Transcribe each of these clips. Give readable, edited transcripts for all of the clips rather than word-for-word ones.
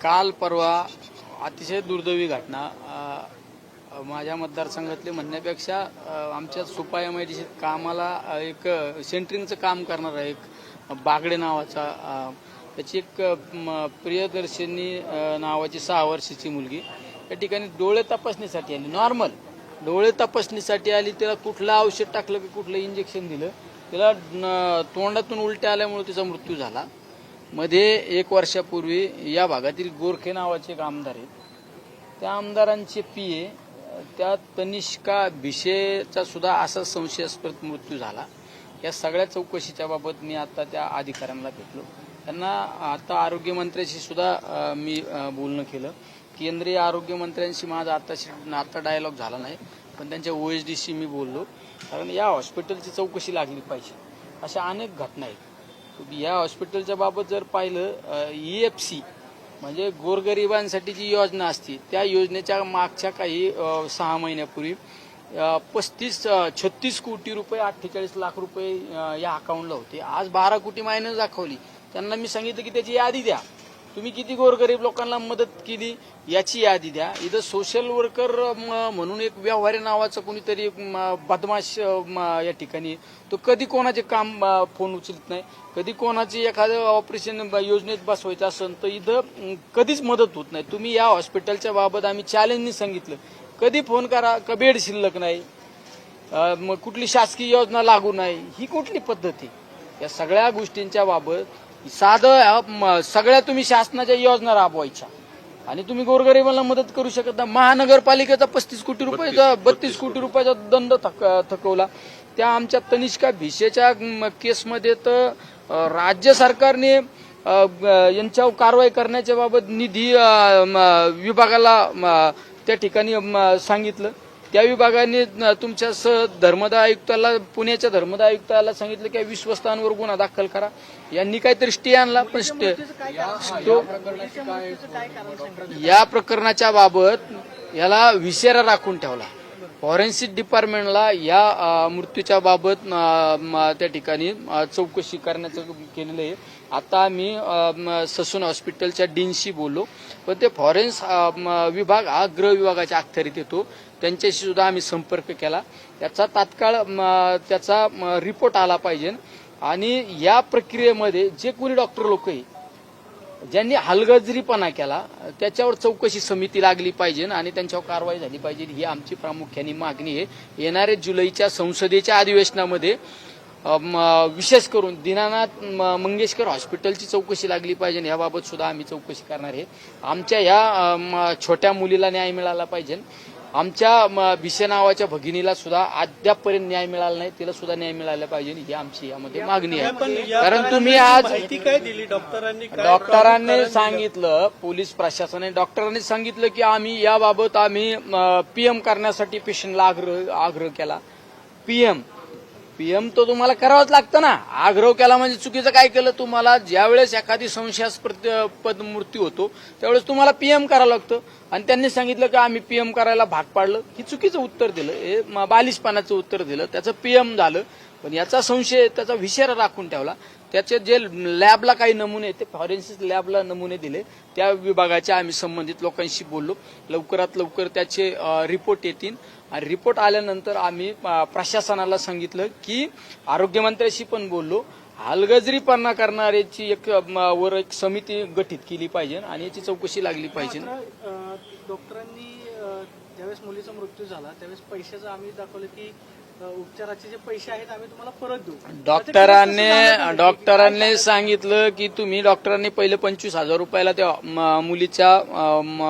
काल परवा अतिशय दुर्दैवी घटना माझ्या मतदारसंघातले म्हणण्यापेक्षा आमच्या सुपा MIDC कामाला एक सेंटरिंगचं काम करणारा एक बागडे नावाचा त्याची एक प्रियदर्शनी नावाची 6 वर्षाची मुलगी या ठिकाणी डोळे तपासणीसाठी आली. नॉर्मल डोळे तपासणीसाठी आली. त्याला कुठलं औषध टाकलं की कुठलं इंजेक्शन दिलं, तिला तोंडातून उलट्या आल्यामुळे तिचा मृत्यू झाला. मध्ये 1 वर्षापूर्वी या भागातील गोरखे नावाचे एक आमदार आहेत, त्या आमदारांचे PA त्या तनिष्का भिशेचा सुद्धा असा संशयास्पद मृत्यू झाला. या सगळ्या चौकशीच्या बाबत मी आता त्या अधिकाऱ्यांना भेटलो. त्यांना आता आरोग्यमंत्र्यांशी सुद्धा मी बोलणं केलं. केंद्रीय आरोग्यमंत्र्यांशी माझा आता डायलॉग झाला नाही, पण त्यांच्या OSDशी मी बोललो. कारण या हॉस्पिटलची चौकशी लागली पाहिजे. अशा अनेक घटना आहेत. या हॉस्पिटलच्या बाबत जर पाहिलं, EFC म्हणजे गोरगरिबांसाठी जी योजना असते त्या योजनेच्या मागच्या काही 6 महिन्यापूर्वी 36 कोटी रुपये 48 लाख रुपये या अकाउंटला होते. आज 12 कोटी मायनस दाखवली. त्यांना मी सांगितलं की त्याची यादी द्या, तुम्ही किती गोरगरीब लोकांना मदत केली याची यादी द्या. इथं सोशल वर्कर म्हणून एक व्यवहारी नावाचा कोणीतरी बदमाश या ठिकाणी तो कधी कोणाचे काम फोन उचलत नाही, कधी कोणाची एखादं ऑपरेशन योजनेत बसवायचं असेल तर इथं कधीच मदत होत नाही. तुम्ही या हॉस्पिटलच्या बाबत आम्ही चॅलेंजनी सांगितलं, कधी फोन करा का बेड शिल्लक नाही, मग कुठली शासकीय योजना लागू नाही, ही कुठली पद्धती. या सगळ्या गोष्टींच्या बाबत साधं सगळ्या तुम्ही शासनाच्या योजना राबवायच्या आणि तुम्ही गोरगरिबांना मदत करू शकत नाही. महानगरपालिकेचा 35 कोटी रुपयाचा 32 कोटी रुपयाचा दंड थकवला. त्या आमच्या तनिष्का भिशेच्या केसमध्ये तर राज्य सरकारने यांच्यावर कारवाई करण्याच्या बाबत निधी विभागाला त्या ठिकाणी सांगितलं. त्या विभागाने तुमच्या धर्मदाय आयुक्ताला, पुण्याच्या धर्मदाय आयुक्ताला सांगितलं की 20 वस्तांवर गुन्हा दाखल करा. यांनी काहीतरी स्टे आणला, पण या प्रकरणाच्या बाबत याला विशेरा राखून ठेवला. फॉरेन्सिक डिपार्टमेंटला या मृत्यूच्या बाबत त्या ठिकाणी चौकशी करण्याचं केलेलं आहे. आता मी ससून हॉस्पिटलच्या डीनशी बोललो, पण ते फॉरेन्स विभाग हा गृह विभागाच्या अखत्यारीत येतो. त्यांच्याशी सुद्धा आम्ही संपर्क केला. त्याचा तात्काळ त्याचा रिपोर्ट आला पाहिजे आणि या प्रक्रियेमध्ये जे कोणी डॉक्टर लोक आहे ज्यांनी हलगर्जीपणा केला त्याच्यावर चौकशी समिती लागली पाहिजे आणि त्यांच्यावर कारवाई झाली पाहिजे, ही आमची प्रामुख्याने मागणी आहे. येणाऱ्या जुलैच्या संसदेच्या अधिवेशनामध्ये विशेष करून दीनानाथ मंगेशकर हॉस्पिटलची चौकशी लागली पाहिजे. याबाबत सुद्धा आम्ही चौकशी करणार आहे. आमच्या या छोट्या मुलीला न्याय मिळाला पाहिजे. आमच्या भिशे नावाच्या भगिनीला सुद्धा अद्यापपर्यंत न्याय मिळाला नाही, तिला सुद्धा न्याय मिळाला पाहिजे, ही आमची यामध्ये मागणी आहे. कारण तुम्ही आज काय दिली डॉक्टरांनी सांगितलं, पोलीस प्रशासनाने डॉक्टरांनी सांगितलं की आम्ही याबाबत PM करण्यासाठी पेशंटला आग्रह केला. PM तो तुम्हाला करावंच लागतं ना. आग्रह केला म्हणजे चुकीचं काय केलं? तुम्हाला ज्यावेळेस एखादी संशयास्पद मृत्यू होतो त्यावेळेस तुम्हाला PM करावं लागतं आणि त्यांनी सांगितलं की आम्ही PM करायला भाग पाडलं. ही चुकीचं उत्तर दिलं, हे बालिशपणाचं उत्तर दिलं. त्याचं PM झालं, पण याचा संशय त्याचा विषय राखून ठेवला. त्याचे जे लॅबला काही नमुने ते फॉरेन्सिक लॅबला नमुने दिले. त्या विभागाच्या आम्ही संबंधित लोकांशी बोललो. लवकरात लवकर त्याचे रिपोर्ट येतील आणि रिपोर्ट आल्यानंतर आम्ही प्रशासनाला सांगितलं की आरोग्यमंत्र्यांशी पण बोललो, हलगर्जीपणा करणाऱ्याची एक समिती गठीत केली पाहिजे आणि याची चौकशी लागली पाहिजे. डॉक्टरांनी ज्यावेळेस मुलीचा मृत्यू झाला त्यावेळेस पैशाचं आम्ही दाखवलं की उपचाराचे जे पैसे आहेत आम्ही तुम्हाला परत देऊ. डॉक्टरांनी सांगितलं की डॉक्टरांनी पहिले 25,000 रुपयाला त्या मुलीच्या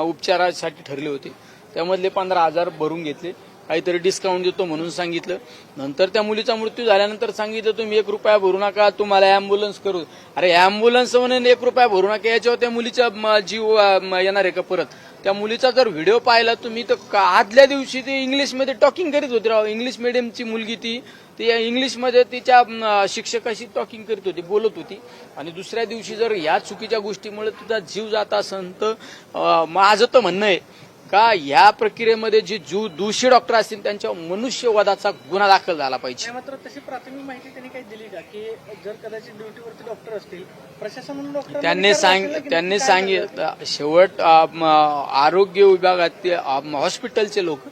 उपचारासाठी ठरले होते, त्यामधले 15,000 भरून घेतले. काहीतरी डिस्काउंट देतो म्हणून सांगितलं. नंतर त्या मुलीचा मृत्यू झाल्यानंतर सांगितलं तुम्ही 1 रुपया भरू नका, तुम्हाला अँब्युलन्स करू. अरे अँब्युलन्स म्हणून 1 रुपया भरू नका, याच्यावर त्या मुलीचा जीव येणार आहे का परत? त्या मुलीचा जर व्हिडिओ पाहिला तुम्ही तर आदल्या दिवशी ती इंग्लिशमध्ये टॉकिंग करीत होती. राव, इंग्लिश मिडियमची मुलगी ती इंग्लिशमध्ये तिच्या शिक्षकाशी टॉकिंग करीत होती, बोलत होती. आणि दुसऱ्या दिवशी जर या चुकीच्या गोष्टीमुळे तुझा जीव जात असेल तर माझं तर म्हणणं आहे का या प्रक्रियेमध्ये जे दोषी डॉक्टर असतील त्यांच्या मनुष्यवधाचा गुन्हा दाखल झाला पाहिजे. मात्र तशी प्राथमिक माहिती त्यांनी काही दिली का की जर कदाचित ड्युटीवरती डॉक्टर असतील प्रशासन म्हणून डॉक्टर त्यांनी सांगितलं शेवट आरोग्य विभागातील हॉस्पिटलचे लोक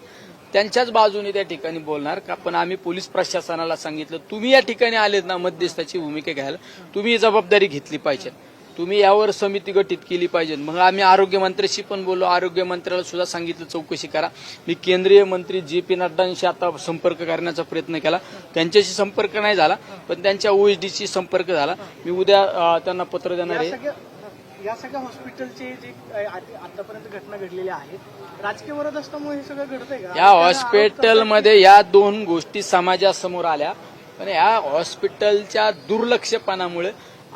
त्यांच्याच बाजूने त्या ठिकाणी बोलणार का, पण आम्ही पोलीस प्रशासनाला सांगितलं तुम्ही या ठिकाणी आलेत ना मध्यस्थाची भूमिका घ्यायला, तुम्ही ही जबाबदारी घेतली पाहिजे, तुम्ही यावर समिती गठीत केली पाहिजे. मग आम्ही आरोग्यमंत्र्याशी पण बोललो, आरोग्यमंत्र्याला सुद्धा सांगितलं चौकशी करा. मी केंद्रीय मंत्री जे.पी. नड्डांशी आता संपर्क करण्याचा प्रयत्न केला, त्यांच्याशी संपर्क नाही झाला, पण त्यांच्या OSDशी संपर्क झाला. मी उद्या त्यांना पत्र देणार आहे. या सगळ्या हॉस्पिटलचे जे आतापर्यंत घटना घडलेल्या आहेत राजकीय विरोध असल्यामुळे हे सगळं घडतंय का? या हॉस्पिटलमध्ये या दोन गोष्टी समाजासमोर आल्या, पण या हॉस्पिटलच्या दुर्लक्षपणामुळे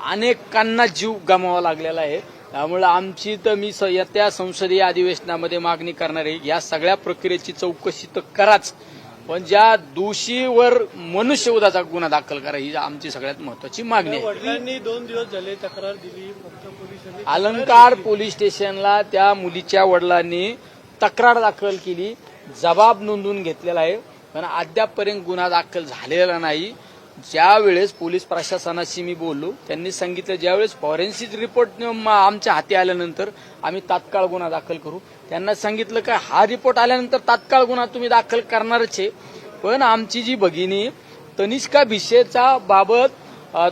अनेकांना जीव गमावा लागलेला आहे. त्यामुळे आमची तर मी येत्या संसदीय अधिवेशनामध्ये मागणी करणार आहे, या सगळ्या प्रक्रियेची चौकशी तर कराच, पण ज्या दोषीवर मनुष्यवधाचा गुन्हा दाखल करा ही आमची सगळ्यात महत्वाची मागणी आहे. वडिलांनी 2 दिवस झाले तक्रार दिली, फक्त पोलिसांनी अलंकार पोलीस स्टेशनला त्या मुलीच्या वडिलांनी तक्रार दाखल केली, जबाब नोंदवून घेतलेला आहे, पण अद्यापपर्यंत गुन्हा दाखल झालेला नाही. ज्या वेळेस पोलीस प्रशासनाशी मी बोललो त्यांनी सांगितलं ज्यावेळेस फॉरेन्सिक रिपोर्ट आमच्या हाती आल्यानंतर आम्ही तात्काळ गुन्हा दाखल करू. त्यांना सांगितलं का हा रिपोर्ट आल्यानंतर तात्काळ गुन्हा तुम्ही दाखल करणारच आहे, पण आमची जी भगिनी तनिष्का भिसेचा बाबत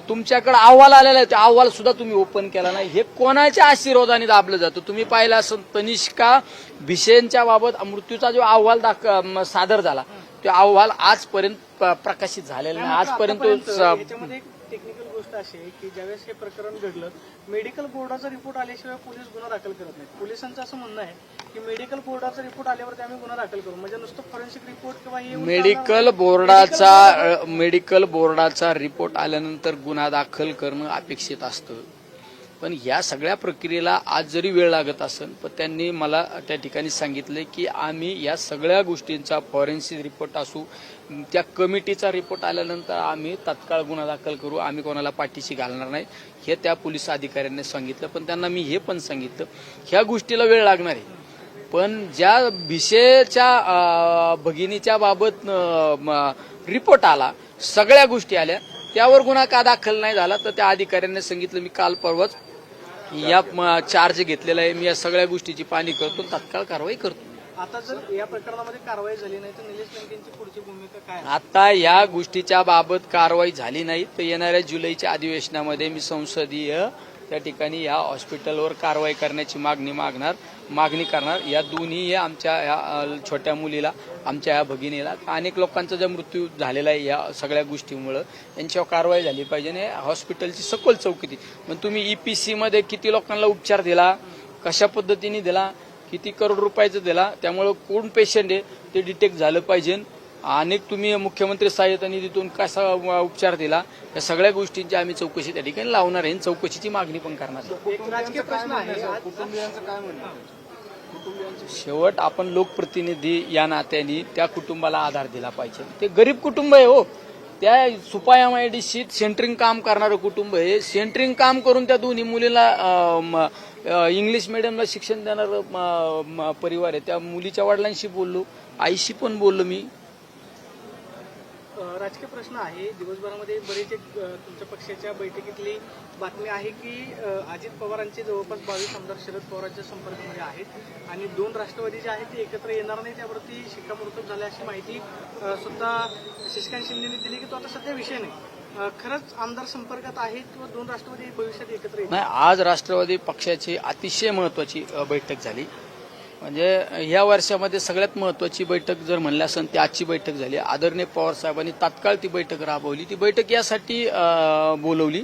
तुमच्याकडे अहवाल आलेला आहे, त्या अहवाल सुद्धा तुम्ही ओपन केला नाही. हे कोणाच्या आशीर्वादाने दाबलं जातं? तुम्ही पाहिलं असं तनिष्का भिसेंच्या बाबत मृत्यूचा जो अहवाल सादर झाला तो अहवाल आजपर्यंत प्रकाशित झालेला नाही. आजपर्यंत याच्यामध्ये एक टेक्निकल गोष्ट अशी आहे की ज्यावेळेस हे प्रकरण घडलं मेडिकल बोर्डाचा रिपोर्ट आल्याशिवाय पोलीस गुन्हा दाखल करत नाहीत. पोलिसांचं असं म्हणणं आहे की मेडिकल बोर्डाचा रिपोर्ट आल्यावरती आम्ही गुन्हा दाखल करू, म्हणजे नुसतं फॉरेन्सिक रिपोर्ट किंवा हे मेडिकल बोर्डाचा रिपोर्ट आल्यानंतर गुन्हा दाखल करणं अपेक्षित असतं. पण या सगळ्या प्रक्रियेला आज जरी वेळ लागत असेल, पण त्यांनी मला त्या ठिकाणी सांगितले की आम्ही या सगळ्या गोष्टींचा फॉरेन्सिक रिपोर्ट असू, त्या कमिटीचा रिपोर्ट आल्यानंतर आम्ही तात्काळ गुन्हा दाखल करू, आम्ही कोणाला पाठीशी घालणार नाही, हे त्या पोलीस अधिकाऱ्यांनी सांगितलं. पण त्यांना मी हे पण सांगितलं ह्या गोष्टीला वेळ लागणार आहे, पण ज्या भिसेच्या भगिनीच्या बाबत रिपोर्ट आला, सगळ्या गोष्टी आल्या, त्यावर गुन्हा का दाखल नाही झाला, तर त्या अधिकाऱ्यांनी सांगितलं मी काल परवाच या चार्ज घेतलेला आहे, मी या सगळ्या गोष्टीची पाहणी करतो, तात्काळ कारवाई करतो. आता जर या प्रकरणामध्ये कारवाई झाली नाही तर निलेश लंकेंची पुढची भूमिका काय? आता या गोष्टीच्या बाबत कारवाई झाली नाही तर येणाऱ्या जुलैच्या अधिवेशनामध्ये मी संसदीय त्या ठिकाणी या हॉस्पिटलवर कारवाई करण्याची मागणी करणार. या दोन्ही आमच्या या छोट्या मुलीला, आमच्या या भगिनीला, अनेक लोकांचा जो मृत्यू झालेला आहे या सगळ्या गोष्टीमुळे यांच्यावर कारवाई झाली पाहिजे आणि हॉस्पिटलची सखोल चौकशी. मग तुम्ही EPC मध्ये किती लोकांना उपचार दिला, कशा पद्धतीने दिला, किती करोड रुपयाचं दिला, त्यामुळे कोण पेशंट आहे ते डिटेक्ट झालं पाहिजे. अनेक तुम्ही मुख्यमंत्री सहाय्यता निधीतून कसा उपचार दिला, या सगळ्या गोष्टींची आम्ही चौकशी त्या ठिकाणी लावणार आहे, चौकशीची मागणी पण करणार आहे. एक राजकीय प्रश्न आहे, कुटुंबियांचं काय म्हणणं? शेवट आपण लोकप्रतिनिधी या नात्याने त्या कुटुंबाला आधार दिला पाहिजे. ते गरीब कुटुंब आहे हो, त्या सुपाय MIDC सेंटरिंग काम करणारं कुटुंब आहे. सेंटरिंग काम करून त्या दोन्ही मुलीला इंग्लिश मिडियमला शिक्षण देणारं परिवार आहे. त्या मुलीच्या वडिलांशी बोललो, आईशी पण बोललो मी. राजकीय प्रश्न आहे. दिवसभरामध्ये बरेच एक तुमच्या पक्षाच्या बैठकीतली बातमी आहे की अजित पवारांचे जवळपास 22 आमदार शरद पवारांच्या संपर्कामध्ये आहेत आणि 2 राष्ट्रवादी जे आहेत ते एकत्र येणार नाही, त्यावरती शिक्कामोर्तब झाले अशी माहिती स्वतः शशिकांत शिंदेने दिली की तो आता सध्या विषय नाही. खरंच आमदार संपर्कात आहेत किंवा 2 राष्ट्रवादी भविष्यात एकत्र येतील? नाही, आज राष्ट्रवादी पक्षाची अतिशय महत्वाची बैठक झाली. म्हणजे या वर्षामध्ये सगळ्यात महत्वाची बैठक जर म्हणल्या असेल ती आजची बैठक झाली. आदरणीय पवार साहेबांनी तात्काळ ती बैठक राबवली. ती बैठक यासाठी बोलवली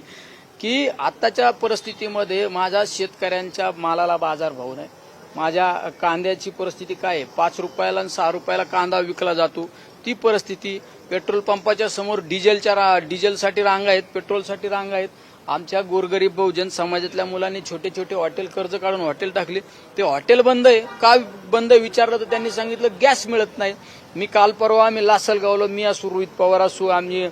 की आत्ताच्या परिस्थितीमध्ये माझ्या शेतकऱ्यांच्या मालाला बाजारभाव नाही, माझ्या कांद्याची परिस्थिती काय आहे, 5 रुपयाला आणि 6 रुपयाला कांदा विकला जातो, ती परिस्थिती. पेट्रोल पंपाच्या समोर डिझेलसाठी रांगा आहेत, पेट्रोलसाठी रांगा आहेत. आमच्या गोरगरीब बहुजन समाजातल्या मुलांनी छोटे छोटे हॉटेल कर्ज काढून हॉटेल टाकले, ते हॉटेल बंद आहे. का बंद विचारलं तर त्यांनी सांगितलं गॅस मिळत नाही. मी काल परवा आम्ही लासलगावला, मी असू, रोहित पवार असू, आम्ही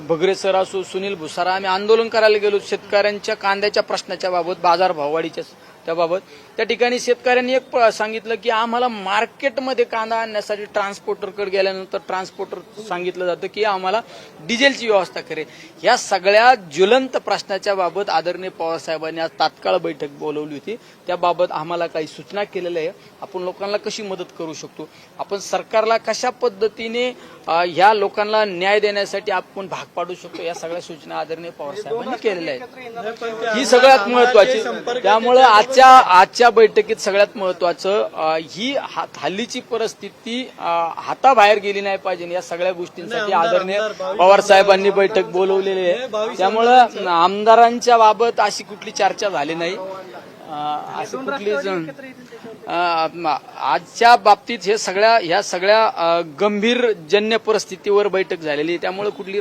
भगरे सर असू, सुनील भुसारा, आम्ही आंदोलन करायला गेलो शेतकऱ्यांच्या कांद्याच्या प्रश्नाच्या बाबत, बाजार भाववाढीच्या त्याबाबत. त्या ठिकाणी शेतकऱ्यांनी एक सांगितलं की आम्हाला मार्केटमध्ये कांदा आणण्यासाठी ट्रान्सपोर्टरकडे गेल्यानंतर ट्रान्सपोर्टर सांगितलं जातं की आम्हाला डिझेलची व्यवस्था करेल. या सगळ्या ज्वलंत प्रश्नाच्या बाबत आदरणीय पवार साहेबांनी आज तात्काळ बैठक बोलवली होती. त्याबाबत आम्हाला काही सूचना केलेल्या आहे. आपण लोकांना कशी मदत करू शकतो, आपण सरकारला कशा पद्धतीने ह्या लोकांना न्याय देण्यासाठी आपण भाग पाडू शकतो, या सगळ्या सूचना आदरणीय पवार साहेबांनी केलेल्या आहेत. ही सगळ्यात महत्वाची. त्यामुळे आजच्या बैठकीत सगळ्यात महत्वाचं ही हल्लीची परिस्थिती हाताबाहेर गेली नाही पाहिजे, या सगळ्या गोष्टींसाठी आदरणीय पवार साहेबांनी बैठक बोलवलेली आहे. त्यामुळं आमदारांच्या बाबत अशी कुठली चर्चा झाली नाही. असं कुठली आजच्या बाबतीत ह्या सगळ्या गंभीर जन्य परिस्थितीवर बैठक झालेली आहे. त्यामुळे कुठली